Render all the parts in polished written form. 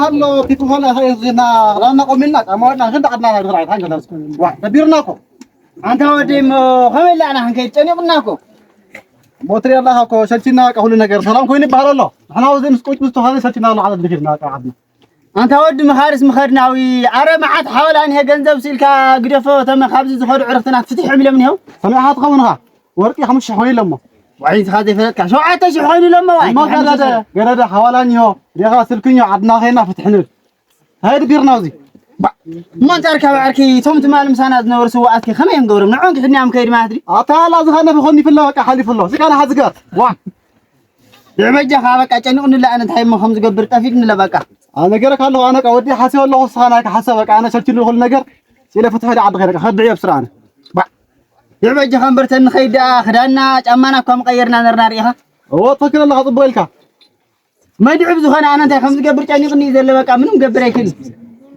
هلو كيف هلا هاي زينا رانا قومنا أمورنا غدا قدنا نزرع هاي جلس واحد تبيرناكو أنت ودي خميل أنا هنكيت أنا قلناكو موتري الله هاكو شلتنا كهول نجار سلام كويني بحر الله إحنا عاوزين مسكوت مستوى شلتنا الله عدد بكيرنا قعدنا أنت ودي مخارس مخرناوي عرب ما عاد حاول أنهي جنزب سلكا قرفة تم خابز زخور عرفتنا فتح عمله من هو سمعت قونها ورقي 5 شحوين لما وعيد هذه فلك شو عاد شحوين لما واحد ما قال حوالاني هو يا سلكني عدنا هنا فتحنا هاي بيرنا وزي ما تركب عركي ثم تمال مساند نور سواءك خميم قورم نعونك في النعم كيد ما أدري أتعال زخنا بخوني في الله وقع حالي في الله زي كان حزقات واه يعمج خابك أجنون لا أنا تحيم خمس قبر تفيدني لبكا أنا جرك الله أنا كودي حاسي والله صانعك حسبك أنا شلت له كل نجر سيله فتح لي عبد غيرك خد عيب سرعنا يعمج خمبرتن خيدا خدانا أمانة كم غيرنا نرنا ريها هو فكر الله غضب بالك ما يدعو بزخنا أنا تحيم خمس قبر تاني غني إذا لبكا منهم قبر يكلي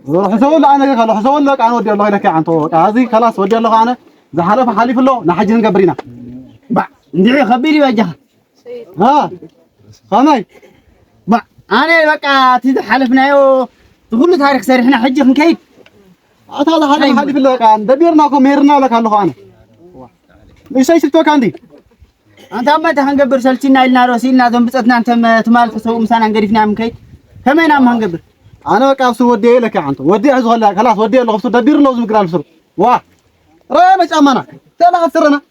روح سوي له أنا قال سوي لك أنا ودي الله لك عن طوق هذه خلاص ودي الله أنا زحلف حليف الله نحجن قبرنا ندعي خبيري وجهها ها خاني أنا بقى تيجي حلفنا يو تقول تاريخ سريحنا حجة من كيف هذا حليف الله كان دبيرناكم ميرنا لك الله أنا ليش أي سبتوا كاندي أنت أما تهنجبر سلتنا لنا روسينا ثم بسأتنا أنت تمال تسوي مسانا نقريفنا من كيف كمان أم هنجبر أنا بقى أبصر ودي لك عنده ودي عزوه لك خلاص ودي له أبصر دبير له زم قرال بصر واه رأي مش أمانة تلا خسرنا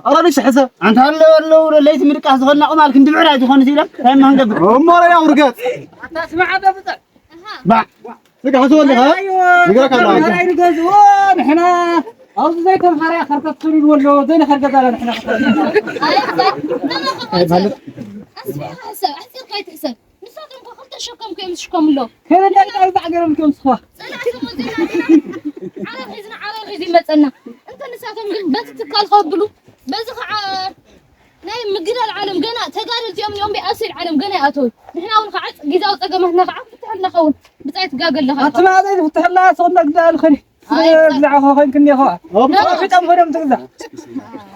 أنا ليش حسب أنت هلا ليت مريك أزغلنا أمالك ندبر على دخان زيلك هم هنجبر هم ولا يوم رجعت تسمع هذا بس با تيجي حسوا لي ها نقرأ كلام هاي رجال نحنا أرض زيكم حريا خرقت سوري ولا زين خرقت على نحنا أسمع حسب أحسن قايت حسب نساتهم كخلت شكم كم شكم له كذا لا أربع قرم كم صخوة على الغزي مثلنا أنت نساتهم بس تكال خبلو بس نايم مقرا العالم جنا تقارن يوم بأسير العالم جنا أتوي نحن أول قعد جزاء وتقام هنا قعد فتحنا خون بتاعت قاقل لها أنت ما أدري فتح الله صدق ده الخري زعه خاين كني أخوه لا في تام خريم تقزع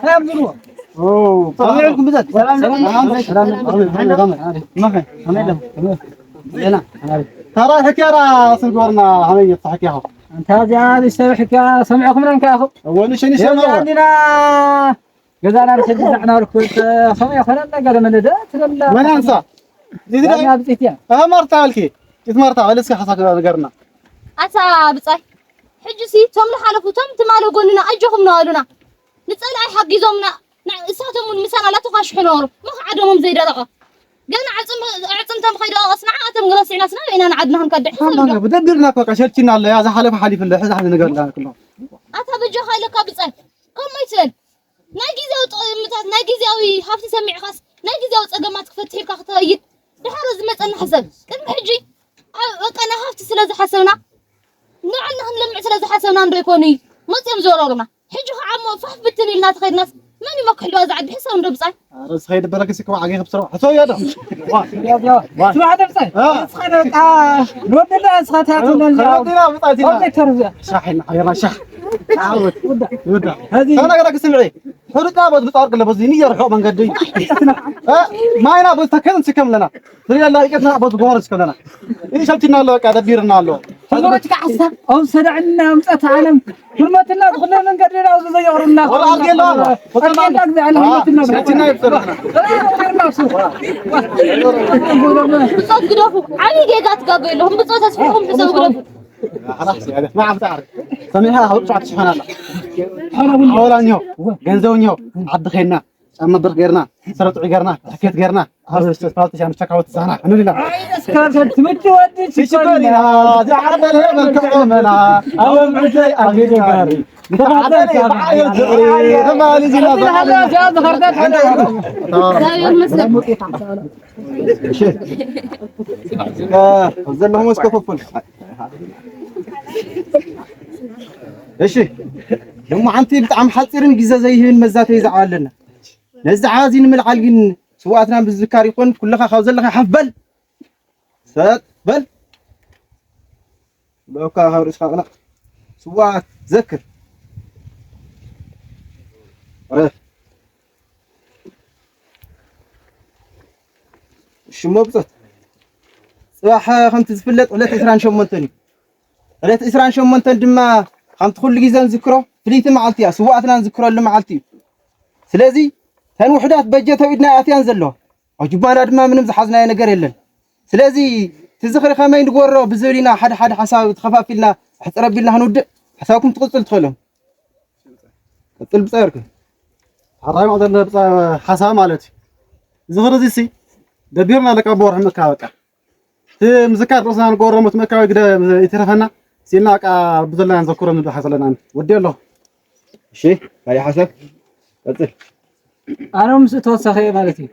لا بزروه أوه عليكم بزات سلام ما في ترى حكيرة صدورنا عمية حكيها أنت هذه يسوي حكاية سمعكم لنا كأخو أول شيء نسمع عندنا جزانا رشد زعنا ركوت خمية خلنا قال من ده تلا ما ننسى أنا بتيجي مرت عليك مرت على لسه حصل قرنا أتا بتصي حجسي توم لحالفو توم تمالو قولنا أجهم نقولنا نسأل أي حق يزومنا ساتهم المسانة لا تخاش حنور ما عدهم زي دلقة قلنا عصم خير أصنع أتم قلص عنا سنا إن أنا عدنا هنكدح ما بدبرنا كوكا شلتنا الله يا زحلف حليف الله حز حد نقول لنا كله أتا بجو خيلك بتصي كم ما يصير ناجيزاو متات ناجيزاوي حفتي سمع خاص ناجيزاو تقمات فتحي كختايد دحرز مصن حسب كم حجي أنا حفتي سلاز حسبنا نعلنا هنلمع سلاز حسبنا ندريكوني ما تيم زورورنا حجو عمو فح بتني لنا تخير ناس ماني ما كحلو أزعد بحسه ونربصي رز خير بالك سكوا عقيق بسرعة حسوا يا ده يا شو هذا بصي سخنت نود الله سخنتها خلينا بطاطينا شاحن حيرنا شح تعود ودا هذه أنا قلت سمعي حرقة بس بتعرق لبزيني يرحو من قدي ما ينا بس تكلم سكم لنا ترى الله يكتنا بس بورس كلنا إيش شلتنا الله كذا بيرنا الله تقولك عسى أو سرعنا مسأت عالم حرمة الله دخلنا من قدرنا أو زي يورنا ولا أرجع الله أرجع الله على حرمة الله شلتنا يبصرنا بصوت قدوفو علي جيجات قابلهم بصوت أسفهم حسوا قدوفو خلاص هذا ما عم تعرف سميها هو بسرعة شحنة الله حوالان يو جنزون يو عد خيرنا أما برجرنا سرت عجرنا حكيت جرنا هذا استفادت عشان مشتكى وتسانا الحمد لله كانت تمشي ودي شكرا زعل الهم الكومنا أو معزي أجيب جاري هذا بعيد جري ما لي زين هذا جاز خردت زين لهم مسكوفون إيش يوم عنتي بتعم حصيرن جزء زي هين مزات يزعل لنا نزعازين من العالجين سواتنا بالذكر يكون كلها خوزل لك حفبل سات بل لو كان هورس خلق سوات ذكر شو مبسط صباح خمت زفلت ولات 28 ولات 28 دما خمت كل جيزه نذكره فليت معلتي سواعتنا نذكره لمعلتي سلازي هن وحدات بجته ودنا اتيان زلو اجبانا دما منم زحزنا ነገር የለን سلازي تزخري خمين نغورو بزولينا حد حساب تخفافيلنا حصربيلنا هنود حسابكم تقصل تخلهم قتل بصيرك حراي ما ضل حساب مالتي زغرزي سي دبيرنا لك ابو رحمه كاوقا مزكار رسنا نغورو متمكاوي كده يترفنا سينا قا بزلنا نذكروا من حصلنا ودي الله እሺ ባይ حسب قتل انا مس توسخي مالتي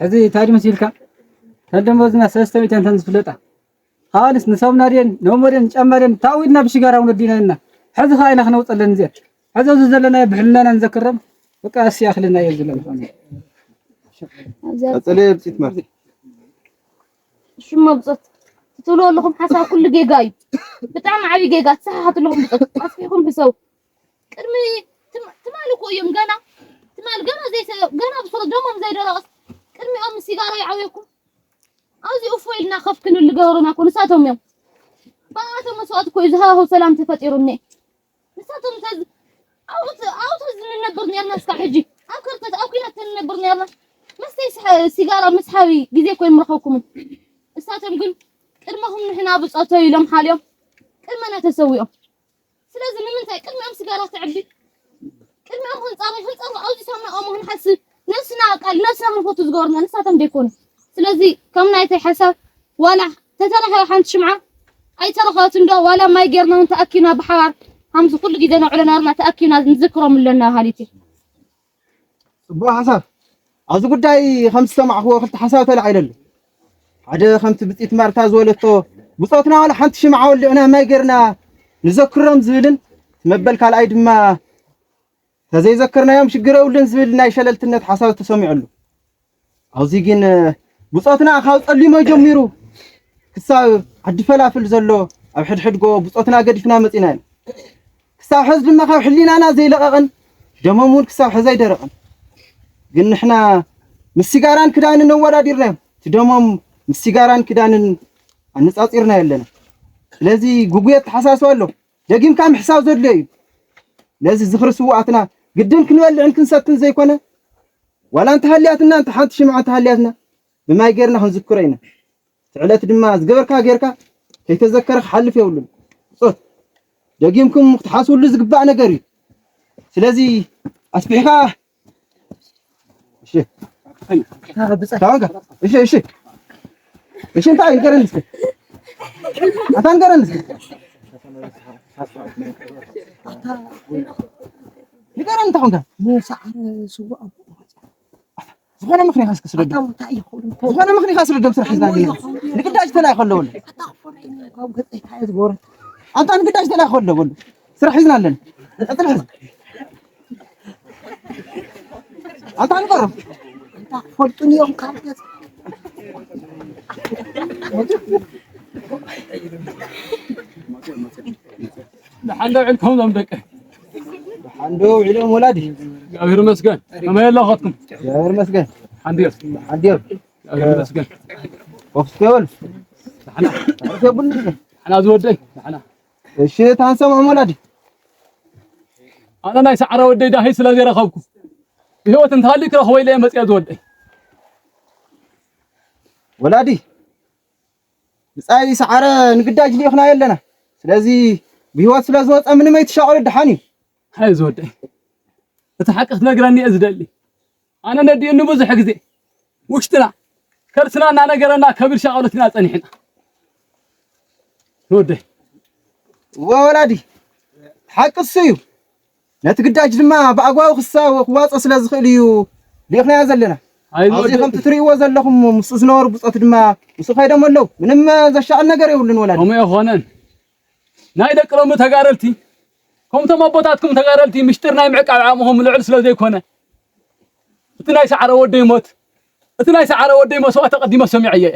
هذه تاج مسيلك تدموزنا سستمي تنتن فلطا خالص نسومنا دين نومرين ጨመረን ታውይና ብሽጋራው ነዲናና حذ خاينا خنوصلن زي حذ زلنا بحلنا نذكرم بقى اسياخلنا يزلنا قتل بصيت مرتي شو مبسط تقولوا لكم حساب كل جيجاي بتاع معي جيجات صححت لهم بطاقه اصفيكم بسو قرمي تمالكو يوم غنا تمال غنا زي غنا بصر دومم زي درس قرمي ام سيجاره يعويكم ازي افويلنا خفكن اللي قورنا كل ساعتهم يوم باتو مسوات كو يزهاو سلام تفطيروني مساتهم تز او تزن نبرني الناس كحجي او كرتت او كينا تنبرني الله مستي سيجاره مسحاوي غزي كو يمرخوكم اساتهم قل قدمهم هنا بصوتو يلم حاليهم قدمنا تسويهم ስለዚህ ምን እንታይ ቅድሚያም ሲጋራ ተዕቢ ቅድሚያም ህንጻ አውዚ ሰምና አሞን حسብ ነፍስና ቃል ነፍስና ፎቶ ዝገርና ንሳተም ደይኮኑ ስለዚህ ከምናይተ حساب ولا ተተረኸ ሓንቲ ሽምዓ ኣይተረኸት እንዶ ولا ማይ ገርና ተአኪና በሐዋር همز كل ግዜ ነውዕለና ተአኪና ንዝክሮም ለና ሃሊቲ صبوا حساب از ጉዳይ خمس سمع هو خلت حساب ተላዒለሉ ሓደ خمت ብጽት ማርታ ዝወለቶ ብጾትና ولا ሓንቲ ሽምዓ ወልዕና ማይ ገርና نذكرهم زبلن مبل كال اي دما فزي ذكرنا يوم شغرولن زبلنا يشللتነት حساب تسمعلو اوزي ግን بصوتنا خاو صلي ما جميرو كسا عد فلافل زلو اب حدحد go بصوتنا قدفنا مصينا كسا حز دما خاو حلينانا زي لققن دممون كسا حزاي درقن ግን احنا مسيغاران كدان نواديرنا تدمم مسيغاران كدان انصاصيرنا يلنا لذي غوغيت حساسوالو دقيم كام حساب زلي لذي زخر سواعتنا قدم كنولعن كنساتن زي كونه ولا انت هلياتنا انت حد شمعه هلياتنا بما يغيرنا نذكرينا تعلت دما زغبركا غيركا كيتذكرك حلف يولن صوت دقيمكم تحاسوا لي زغبا نغري ስለዚህ አስቢካ እሺ እሺ እንታይ ይገርንስ አታንገረንስ ይገርን ታውንጋ ሙሳዓር ስዋዕ ዝኾነ ምኽንያት ካስከ ስለደ ዝኾነ ምኽንያት ካስረደም ስራሕ ዝናገ ንግዳጅ ተላይ ከለውል ካብ ገጽይ ታይት ጎረ አንተ ንግዳጅ ተላይ ከለውል ስራሕ ይዝናለን እጥል ህዝ አንተ አንቀርም አንተ ፈልጡን ይום ካልከስ لحندو عندكم ذنبك لحندو عليهم ولادي غير مسكن ما يلا اخذكم غير مسكن حندير غير مسكن وفسكول احنا تعرف يا بن احنا زودي احنا ايش تنسمع ولادي انا ناي سعره ودي داهي سلازي رخبكم بهوت انت هالك رخوي لي مصيا زودي ولادي بصاي سعره نقداج لي اخنا يلنا ስለዚህ بهوت ስለዝወጣ ምንም አይተሻው ደሃኒ هاي زودي تحققت نغراني ازدلي انا ندي انه بزح غزي وشتنا كرسنا نغرنا كبير شاولتنا صنيحنا زودي ወላዲ حق السيو نتقداج لما باغواو خصا وواص ስለዝخيل እዩ ሊخنا ያዘለና አዚ ከም ትሪዎ ዘለኹም ምስስ ነወር ብጾት ድማ ምስ ፋይደም አለው ምንም ዘሻል ነገር ይውልን ወላዲ ወማ ይሆነን ናይ ደቅሮም ተጋረልቲ ከምቶም አቦታትኩም ተጋረልቲ ምሽጥር ናይ ምዕቃብ ዓሞም ልዕል ስለዘይ ኮነ እቲ ናይ ሰዓረ ወደይ ሞት እቲ ናይ ሰዓረ ወደይ መስዋዕት ተቀዲመ ሰሚዕየ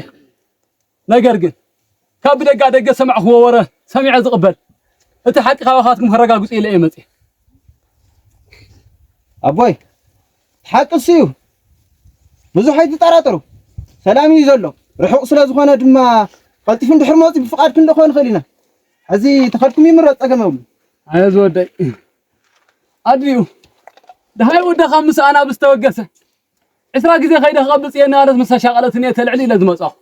ነገር ግን ካብ ደጋ ደገ ሰማዕኽዎ ወረ ሰሚዕ ዝቅበል እቲ ሓቂ ካባኻትኩም ከረጋግጹ ኢለ ይመጽ አቦይ حق السيو ብዙ ሀይት ተጣራጠሩ ሰላም ይዘሎ ርሑቅ ስለዝኾነ ድማ قلتي دحر موتي بفقاد كن دخون خلينا هذه تخدكم يمرط طقمو عايز ودي اديو دهاي ودا خمس انا بستوقسه اسرا غزي خيده خبص ينارس مساشقلتني تلعلي لازمصا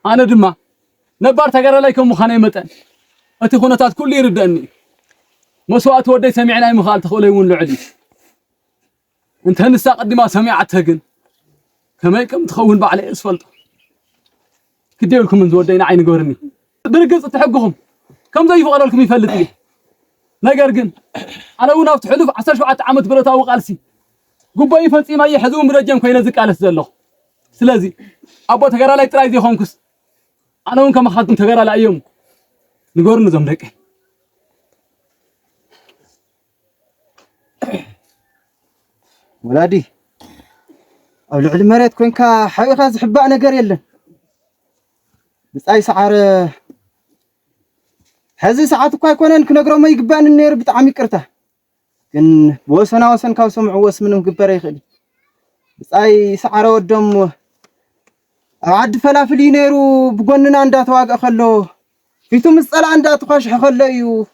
انا دما نبار تغير لايكم مخانه يمطن اتي خونتات كل يردني مسوات ودي سمعنا مخال تخولي ون لعلي انت هنسا قدما سمعته كن كما يكم تخون بعلي اسفلت كدي لكم من ودينا عين غورني برقص تحقهم كم زي فقر لكم يفلط لي ነገር ግን አለውን አፍት ሕሉፍ 17 ዓመት ብረታው ቃልሲ ጉባኤ ፈጺማ ይሕዙም ረጀም ኮይነ ዝቃለስ ዘሎ ስለዚህ አቦ ተገራ ላይ ጥራይ ዘይኾንኩስ አለውን ከመሓድም ተገራ ላይ አየም ንገሩን ዘም ደቀ ወላዲ ኣብ ልዕሊ መሬት ኮንካ ሓይኻ ዝሕባእ ነገር የለን ብጻይ ሰዓረ هذه ساعات كوي كونن كنقرأ ما يقبان النير بتعمي كرته كن بوسنا وسن كاو سمع وس منهم قبر يخلي بس أي سعر ودم عد فلافل ينيرو بقولنا عندها تواقع خلو فيتو مسألة عندها تخش خليو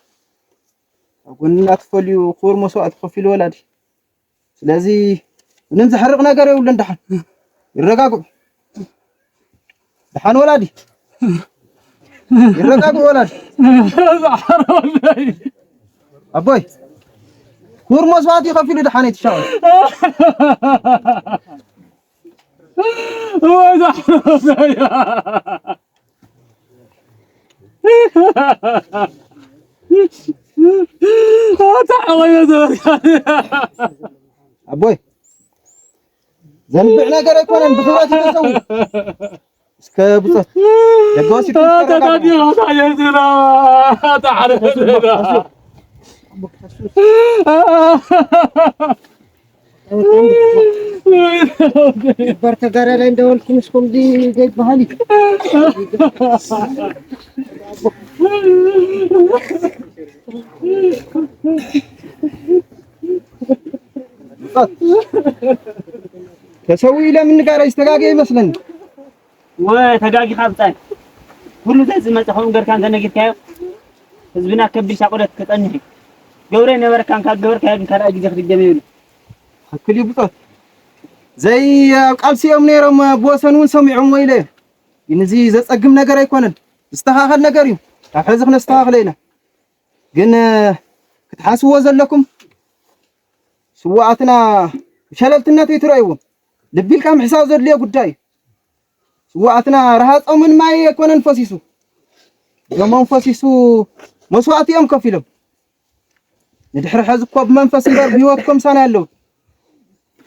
قلنا تفليو خور مسوات خفي الولد لازم ننزل حرقنا قري ولا ندحن الرقاق دحن ولدي الرقاق ولد أبوي كور مسواتي خفي له دحاني تشاور أبوي زنبعنا قرا يكون بخراتي تسوي اسكبت دغوسي تدادي يا زنا تعرف بركة قرا لين دولكم اسكم دي جاي بحالي تسوي له من قرا يستقاقي يመስለኝ وتداقي خابطان كل ذا زي ما تخون غير كان تنقيت كايو حزبنا كبير شاقولت كطنحي غوري نبر كان كغبر كاين كراج جخد جميل حكلي بطات زي قالسيوم نيرم بوسنون سمعهم ويله ينزي زصقم ነገር አይኮነን استخاخل ነገር እዩ ታሕዝኽነ استخاخلينا ግን ክትሓስዎ ዘለኩም ስዋዓትና ሸለልትነት ይትረይዎም ልቢልካ ምሕሳብ ዘድልየ ጉዳይ سواعتنا رهاص من ما يكون انفسيسو يوم انفسيسو مسوات يوم كفيلم ندحر حزكو بمنفس يدار بيوتكم سنه يالو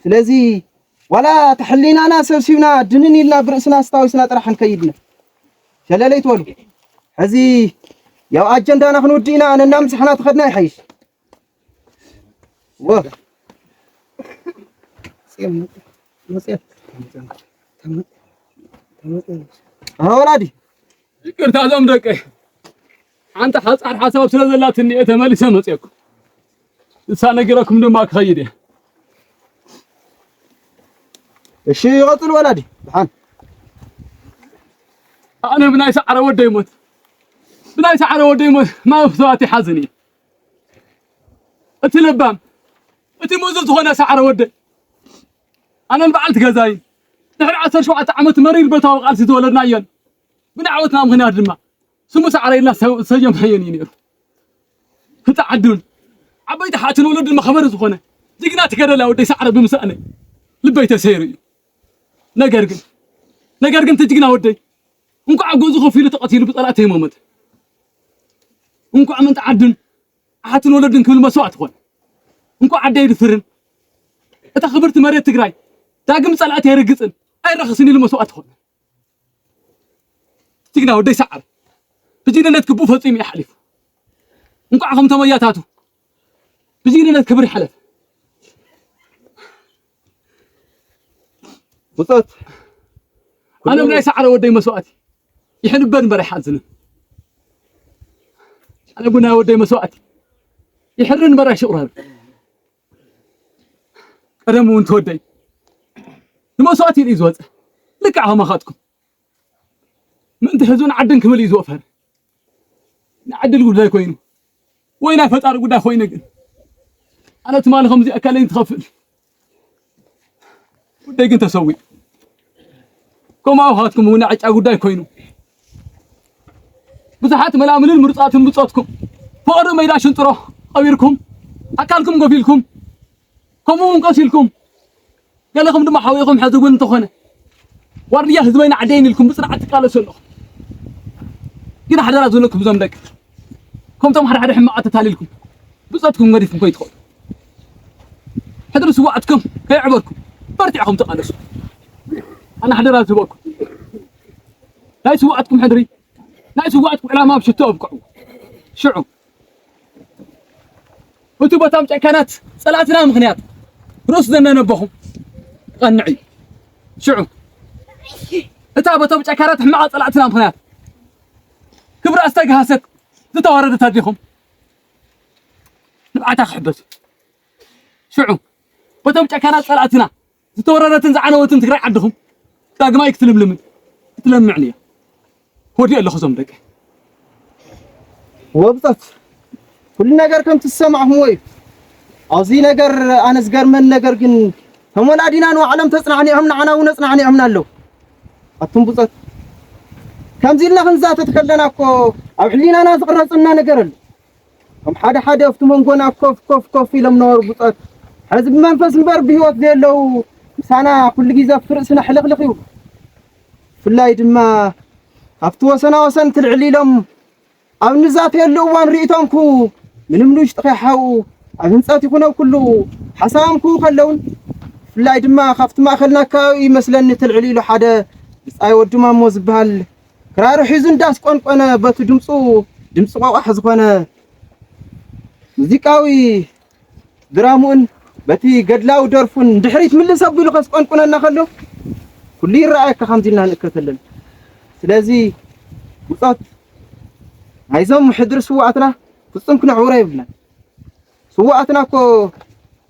سلازي ولا تحلينا انا سبسيبنا دنني لنا برسنا استاويسنا طرحن كيدنا شلاليت ولو هذه يا اجندا نحن ودينا انا نمسحنا تخدنا يحيش و سيم مسيت ولادي ይቅርታ ዘም ደቀ አንተ ሐጻር ሐሳብ ስለዘላትኒ ተመልሰ መጽየኩ እሳ ነገረኩም ደማ ከይደ እሺ ይቀጥል ወላዲ ደሃን انا بناي سعر ودي يموت بناي سعر ودي يموت ما فسواتي حزني اتلبام اتي موزل تخونه سعر ودي انا بعلت غزاي دحر 17 عمت مريض بتاو قالسي تولدنا ين بنعوتنا مغنا دما سمو سعر إلا سجم حيني نير تعدل عبيت حاتن ولد المخبر زخونه ديقنا تكرلا ودي سعر بمسأني لبيت سيري نقرقن تجينا ودي انكو عقوزو خفيلو تقتيلو بطلاتي مومت انكو عمن تعدل حاتن ولدن كل مسوات خون انكو عدي يدفرن اتا خبرت مريت تقراي داقم صلاتي يرقصن اي رخصني المسوات خون تجينا ودي سعر بجينا نتكبو فصيم يحلف انكو عقم تمياتاتو بجينا نتكبر حلف بطات انا من سعر ودي مسواتي يحنبن بري حازن انا قلنا ودي مسواتي يحرن بري شقرب قدمو انت ودي مسواتي يزوز لك عها ما خاتكم ምንት ህዝብን ዓድን ክብል እዩ ዝወፈር ንዓድል ጉዳይ ኮይኑ ወይ ናይ ፈጣሪ ጉዳይ ኮይኑ ግን ኣነ ትማሊ ከምዚ ኣካለይ ትኸፍል ጉዳይ ግን ተሰዊ ከምኡ ኻትኩም እውን ዓጫ ጉዳይ ኮይኑ ብዙሓት መላምልን ምርፃትን ብፆትኩም ፍቅሪ ሜዳ ሽንጥሮ ቀቢርኩም ኣካልኩም ገፊልኩም ከምኡ እውን ቀሲልኩም ገለኹም ድማ ሓዊኹም ሕዚ እውን እንተኾነ ዋርድያ ህዝበይና ዓደይን ኢልኩም ብፅንዓት ትቃለሱ ኣለኹም ግን ሓደራ ዝብለኩም ብዞም ደቂ ከምቶም ሓደ ሕማቕ ተታሊልኩም ብፆትኩም ገዲፍኩም ከይትኸዱ ሕድሪ ስዋዕትኩም ከይዕበርኩም በርቲዕኹም ተቃለሱ ኣነ ሓደራ ዝህበኩም ናይ ስዋዕትኩም ሕድሪ ናይ ስዋዕትኩም ዕላማ ብሽቶ ኣብቅዑ ሽዑ እቲ ቦታም ጨካናት ፀላእትና ምክንያት ርስ ዘነነበኹም ቀንዕ እዩ ሽዑ እታ ቦታም ጨካናት ሕማቕ ፀላእትና ምክንያት ክብራ ዝተገሃሰት ዝተዋረደት ኣዲኹም ንብዓታ ክሕበስ ሽዑ ቦታም ጨካናት ፀላእትና ዝተወረደትን ዝዓነወትን ትግራይ ዓድኹም ዳግማይ ክትልምልምን ክትለምዕን እያ ወዲእ ኣለኹ ዞም ደቂ ወብጠት ኩሉ ነገር ከም ትሰማዕኩም ወይ ኣብዚ ነገር ኣነ ዝገርመን ነገር ግን ተሞላዲና ነው ዓለም ተጽናዕኒኦም ንዓና እውን ተጽናዕኒኦም ኣለው ኣቱም ብፀት ከምዚ ኢልና ክንዛተት ከለና እኮ ኣብ ሕሊናና ዝቕረፅና ነገር ኣሎ ከም ሓደ ሓደ ኣብቲ መንጎና ኮፍ ኢሎም ነበሩ ብፀት ሕዚ ብመንፈስ እምበር ብሂወት ዘለው ምሳና ኩሉ ግዜ ፍርእስና ሕልኽልኽ እዩ ብፍላይ ድማ ኣብቲ ወሰና ወሰን ትልዕል ኢሎም ኣብ ንዛተየሉ እዋን ርኢቶምኩ ምንም ንውሽጢ ከይሓው ኣብ ህንፀት ይኹነው ኩሉ ሓሳቦምኩ ከለውን ብፍላይ ድማ ካብቲ ማእኸልና ኣከባቢ ይመስለኒ ትልዕል ኢሉ ሓደ ብፃይ ወዲ ማሞ ዝበሃል ክራሩ ሒዙ እንዳስቆንቆነ በቲ ድምፁ ድምፂ ቆቋሕ ዝኾነ ሙዚቃዊ ድራሙን በቲ ገድላዊ ደርፉን ድሕሪት ምልስ ኣቢሉ ከስቆንቁነና ከሎ ኩሉ ይረኣየካ ከምዚ ኢልና ንእከተለን ስለዚ ውፃት ናይዞም ሕድሪ ስዋዕትና ፍጹም ክነዕውራ ይብልና ስዋዕትና እኮ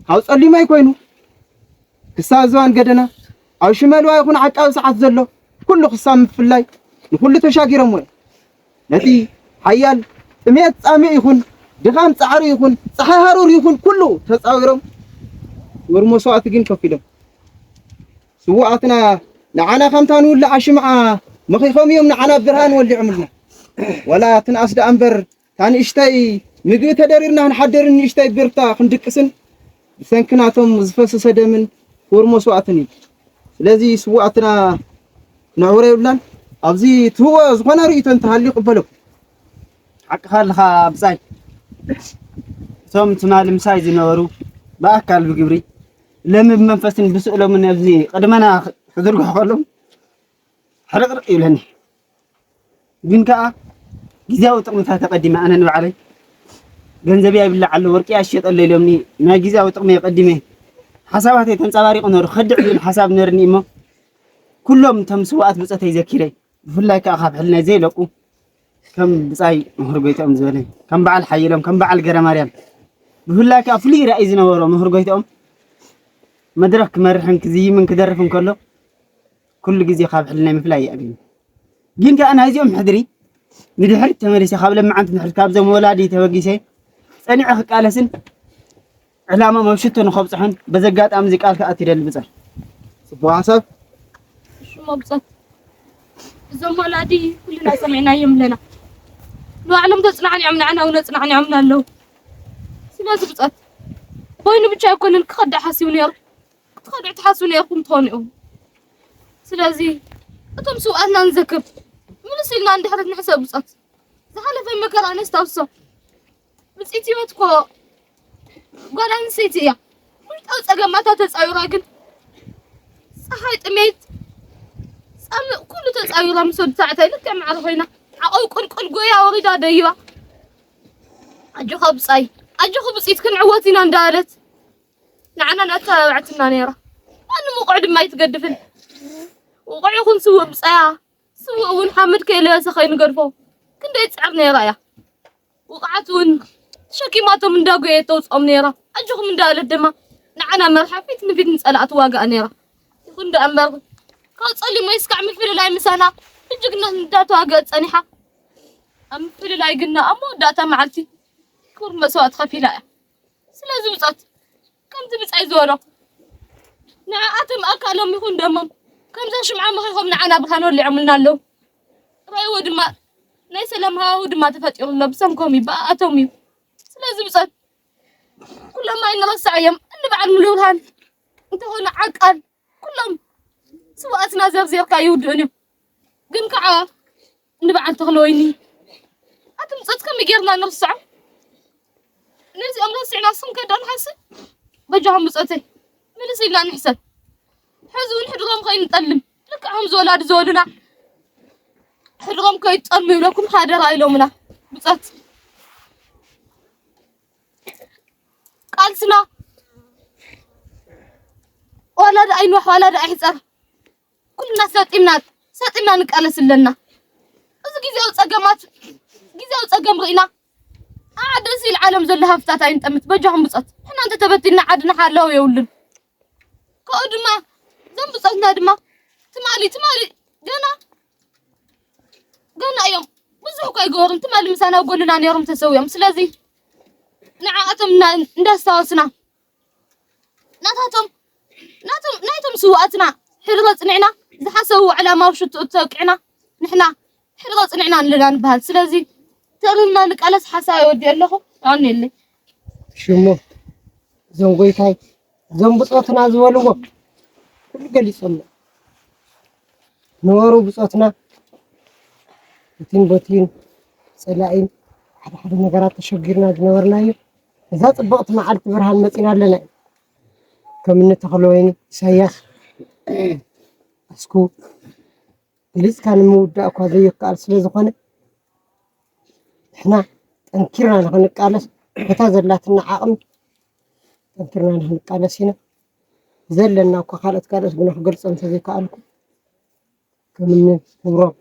ካብ ፀሊማ ይኮይኑ ክሳብ ዝባን ገደና ኣብ ሽመልዋ ይኹን ዓቃቢ ሰዓት ዘሎ ኩሉ ክሳብ ምፍላይ ንኩሉ ተሻጊሮም ወይ ነቲ ሓያል ጥሜት ፃሚእ ይኹን ድኻም ፃዕሪ ይኹን ፀሓይ ሃሩር ይኹን ኩሉ ተፃዊሮም ወር መስዋዕቲ ግን ከፍ ኢሎም ስዋዕትና ንዓና ከምታ ንውላዕ ሽምዓ መኺኾም እዮም ንዓና ብርሃን ወሊዖምልና ወላ ትንኣስ ዳ እምበር ታንእሽተይ ምግቢ ተደሪርና ንሓደርን ንእሽተይ ብርታ ክንድቅስን ብሰንክናቶም ዝፈሰሰ ደምን ወር መስዋዕትን እዩ ስለዚ ስዋዕትና ክነዕውራ ይብላን ኣብዚ ትህቦ ዝኾነ ርእይቶ እንተሃልዩ ይቕበለኩም ሓቂ ካለኻ ብፃይ እቶም ትማሊ ምሳይ ዝነበሩ ብኣካል ብግብሪ ለሚ ብመንፈስን ብስእሎምን ኣብዚ ቅድመና ክዝርግሑ ከሎም ሕርቅርቅ ይብለኒ ግን ከዓ ጊዜያዊ ጥቕምታት ተቐዲመ ኣነ ንባዕለይ ገንዘብያ ይብላዕ ኣሎ ወርቂያ ይሸጠሎ ኢሎምኒ ናይ ጊዜያዊ ጥቕሚ የቐዲመ ሓሳባተይ ተንፀባሪቑ ነሩ ከድዕ ዝብል ሓሳብ ነርኒ እሞ ኩሎም እቶም ስዋኣት ብፀተይ ዘኪረይ ብፍላይ ከዓ ካብ ሕልናይ ዘይለቁ ከም ብፃይ ምህር ጎይቶኦም ዝበለይ ከም በዓል ሓይሎም ከም በዓል ገረማርያም ብፍላይ ከዓ ፍሉይ ራእይ ዝነበሮ ምህር ጎይቶኦም መድረክ ክመርሕን ክዝይምን ክደርፍን ከሎ ኩሉ ግዜ ካብ ሕልናይ ምፍላይ ይኣግኝ ግን ከዓ ናይዚኦም ሕድሪ ንድሕሪት ተመሊሰ ካብ ለማዓንቲ ንድሕሪት ካብዞም ወላዲ ተበጊሰ ፀኒዐ ክቃለስን ዕላማ መብሽቶ ንኸብፅሕን በዘጋጣሚ እዚ ቃል ከኣት ይደሊ ብፃይ ፅቡቅ ሓሳብ مبسط زم ولادي كلنا سمعنا يملنا لو علم تصنعني عمنا ونصنعني عمنا له سلاز بصات وين بيتش يكون الخدع حسيوني تخدع تحسوني يكون تونيو سلازي اتم سؤالنا نذكر من سيلنا عند حد نحسب بصات زحلف مكر انا استوصى بصيتي متكو قال نسيتي يا قلت اصقماتا تصايرا كن صحاي طميت كل تصاوير مسود ساعتين لك مع رهينا عقو قلقل قويا وريدا ديوا اجو خبصاي اجو خبصيت كنعوتينا اندالت نعنا نتابعتنا نيره انا مقعد ما يتقدفن وقعكم سوى بصايا سوى ون حمد كيلا سخين غرفو كنت يتصعب نيره يا وقعتون شكيماتهم من داغو يتوصم نيره اجوهم اندالت دما نعنا مرحفيت نفيد نسالات واقع نيره يكون دا امبر قال صلي ما يسكع من فيل لاي مسانا እጅግና እንዳተዋገ ጸኒሓ أم في لا يقلنا أمو داتا معلتي كور مسوات خفيلة سلازم صات كم تبي عايز ورا نعاتم أكلهم يكون دمهم كم زاش معهم خيهم نعنا بخانور اللي عملنا له رأي ودما نيسلمها ودما تفتح الله بسمكم يبقى أتومي سلازم صات كل ما إن رص عيم إن بعد ملولهن أنت هون عقل كلهم سواتنا زر كايود دنيا قم كعا إن بعد تخلويني أنتم صدقكم يجرنا نرصع نرسي أمر سعنا صم كده نحسب بجاهم بصوتي من يصير لا نحسب حزون حدرهم خاين نطلم لك عم زولاد زولنا حدرهم كي يطلموا لكم هذا رأي لومنا بصوت قال سنا ولا رأي نوح ولا رأي حسر كلنا ساتمنا نقالس لنا إذا جزء صقمات جزء صقم رئينا عاد زي العالم زلها فتاة أنت متبجهم بصت إحنا أنت تبتلنا عادنا حاله ويولن كأدما ذنب بصتنا دما تمالي جنا يوم بزحوا كاي جورن تمالي مسانا وقولنا نيرم تسويهم سلازي نعاتم ندستاسنا ناتم سواتنا حرقت نعنا زحسوا على ما وشت توقعنا نحنا حرقت نعنا لنا نبهال سلازي تقولنا لك على حساي ودي الله عني اللي شمو زنقيتاي زنبصوتنا زولو كل قال يصلى نورو بصوتنا بوتين صلاين حد نغرات تشغيرنا جنورنايو اذا طبقت معلت برهان مصينا لنا كم نتخلويني سياخ اسكو ليس كان مودا اكو زي قال سلازخونه احنا تنكرنا نقالس كتازلاتنا عقم تنكرنا نقالس هنا زلنا اكو خالت قالس بنخ قلص انت زي قالكم كمن نورو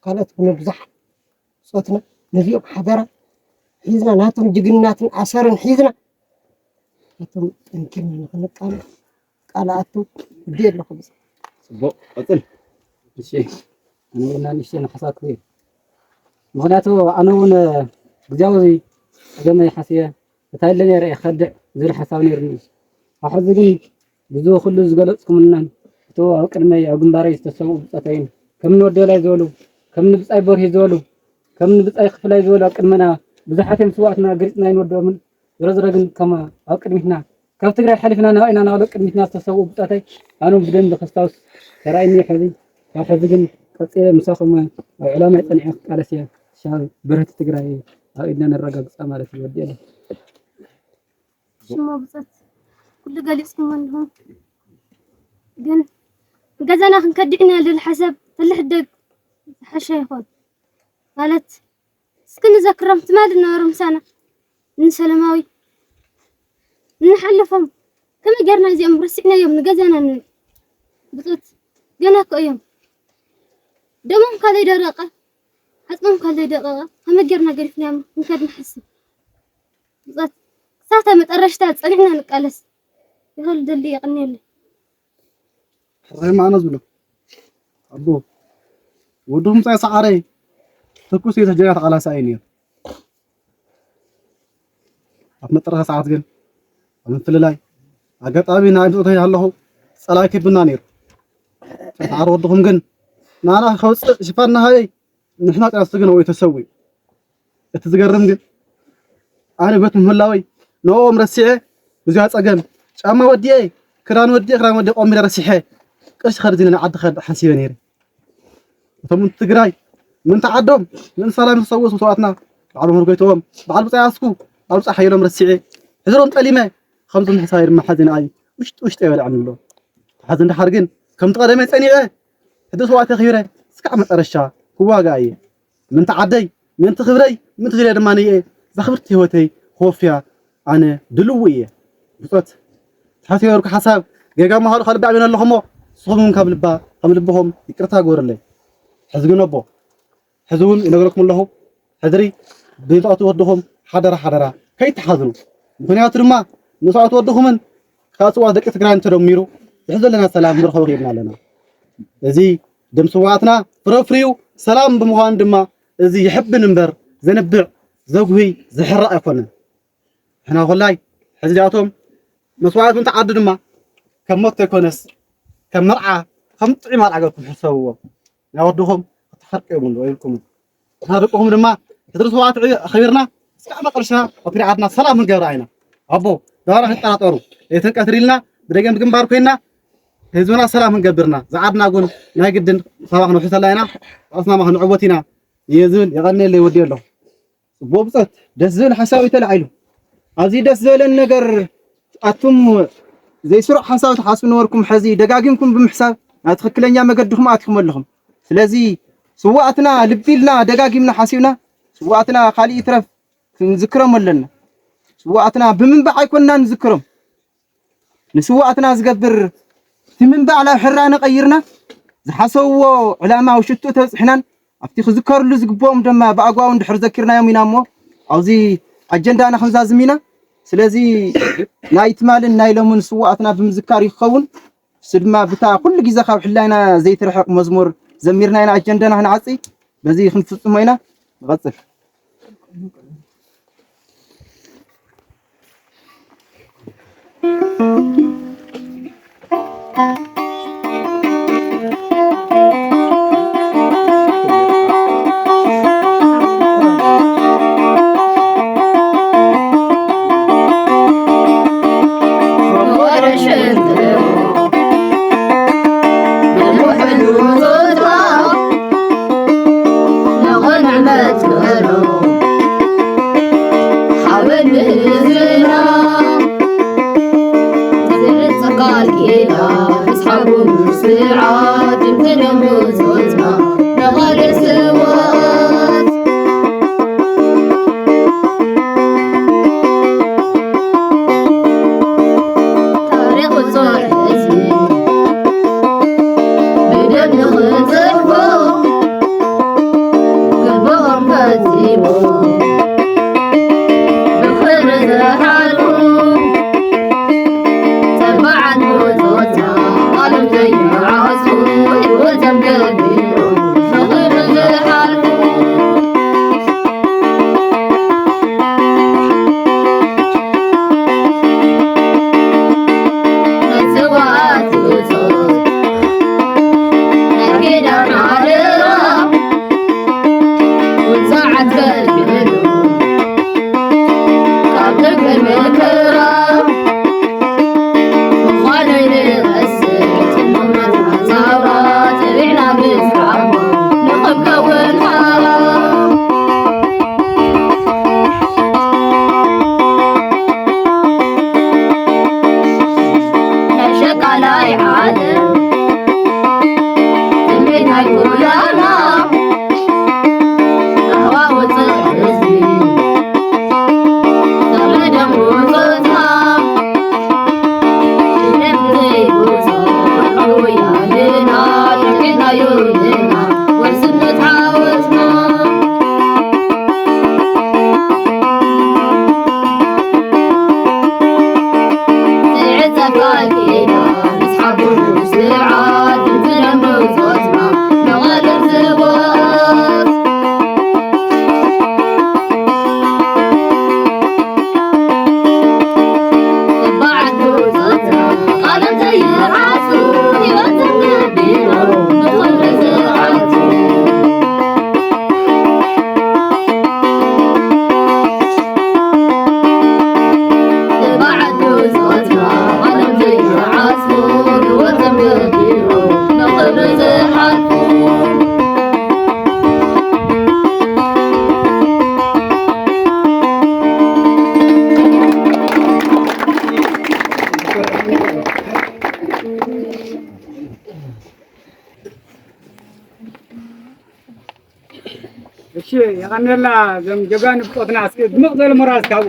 قالت بنبزح صوتنا نبيو بحضره حيزنا ناتم جقناتن اثرن حيزنا ناتم تنكرنا نقالس قالاتو بدي لكم بس صبو قتل الشيء انا قلنا الشيء حصاك فيه مغنياتو أنا هون بجاوزي أجمع حسيه بتايلني رأي خدع زي الحساوني رميز أحزقني بزو خلو زقلتكم لنا تو أكرمي أقوم باري يستسووا بساتين كم نودي لا يزولوا كم نبص أي بره يزولوا كم نبص أي خفلا يزولوا أكرمنا بزحتهم سواتنا قريتنا ينودوا من رزرقن كما أكرمتنا كم تقرأ حلفنا أنا أنا أكرمتنا يستسووا بساتين أنا بدين بخستاوس رأيني حزي أحزقني قصير مساخم علامة تنعق على سيا شال برهت تقرأي إدنا نرجع أمارة الودي له شو ما بصت كل جالسكم منهم جن جزنا خنكدعنا للحسب تلحدق حشا يخون قالت سكن ذكرمت ما لنا رمسانا نسلماوي نحلفهم كم جرنا زي مرسعنا يوم نجزنا بصت جنا كيوم دمهم كذا درقة حتمهم كذا دقيقة هم جرنا قرفنا نكاد نحسب بصت ساعتها متقرشتها تصنعنا نقالس يقول دلي يقني لي زي ما أنا زبله أبو ودهم ساي سعري تكوسي تجارة على ساينير أمترها ساعات جن أمثل لاي أجت أبي نايم صوتي هالله سلاكي بنانير تعرض ودهم جن نانا خوص شفنا هاي نحنا قاصقنا ويتسوي تتزقرم جن أنا بيت مهلاوي نو مرسعه وزي صقم ጫማ ወዲዬ ክራን ወዲዬ ቆም ረሲሐ ቅርሽ خرجنا عد خد حسيبه نيري تم تግራይ ምን ተዓዶም ምን ሰላም ተሰውሱ ሰዋትና ባዕሉ ምርገይቶም ባዕሉ ጻያስኩ ባዕሉ ጻሐይሎም ረሲዐ ህዝሮም ጠሊመ ከምዞም ሕሳይር ማሐዝን አይ ውሽጥ ይበልዓን ብሎ ሓዝን ድሓር ግን ከም ተቀደመ ጸኒዐ ህደ ሰዋት ኺረ እስካዕ መጠረሻ ኩዋጋይ ምን ተዓደይ ምን ተኽብረይ ምን ትግለ ድማ ነየ ዘኽብርት ህይወተይ خوفيا أنا دلوية بصوت حسيرك حساب جا ما هذا خلبي عملنا لهم صومهم قبل بهم يكرتها جور اللي حزقنا بو حزون ينقلكم الله حذري بيضعوا ودهم حدرة كي تحزنوا بنيات رما نصعد ودهم من خاصوا هذاك تقرأ أنت رميرو يحزن لنا سلام نروح وغيرنا لنا زي دم سواتنا فرفريو سلام بمهان دما زي يحب نمبر زنبع زوجي زحرق يكون احنا والله حزياتهم مسوات من تعدد ما كم موت يكونس كم مرعى كم طعم على عقلكم حسوا يودوهم تحرقوا من ويلكم هذوكم دما يدرسوا وات خيرنا اسكع قرشنا وفي عادنا سلام من غير ابو دارا تطاطروا يتنقتريلنا بدغم ግንባር ኮይና ህዝብና ሰላም እንገብርና زعبنا قول ናይ ግድን ሰባኽኑ ሕሰላይና አስና ማኽኑ ዕቦቲና يزول يغني يودي له بوبصت دزل حساوي تلعيلو ازي دزلن ነገር አቱም ዘይስሩዕ حساوي تحاسب نوركم حزي دغاغمكم بمحساب አትክክለኛ መገድኩም አትኩም ለኹም ስለዚህ ስዋዕትና ልቢልና ደጋጊምና حاسبنا ስዋዕትና خالي يترف نذكرهم لنا سواعتنا بمنبع يكوننا نذكرهم نسواعتنا زقبر تمنبع على حرانا غيرنا زحسوا علماء وشتو تصحنا افتي خذكر له زقبوم دما باقواو ندحر ذكرنا يومنا مو اوزي اجندا انا خنزازمينا سلازي نايت مالن نايلمون سواعتنا بمذكار يخون سدما بتا كل غيزه خاب حلاينا زي ترحق مزمور زميرنا انا اجندنا هنا عصي بزي خنفصمينا غصف እሺ ያጋነላ ዘም ጀጋን ፍቆትና አስከ ድምቅ ዘለ መራስ ታው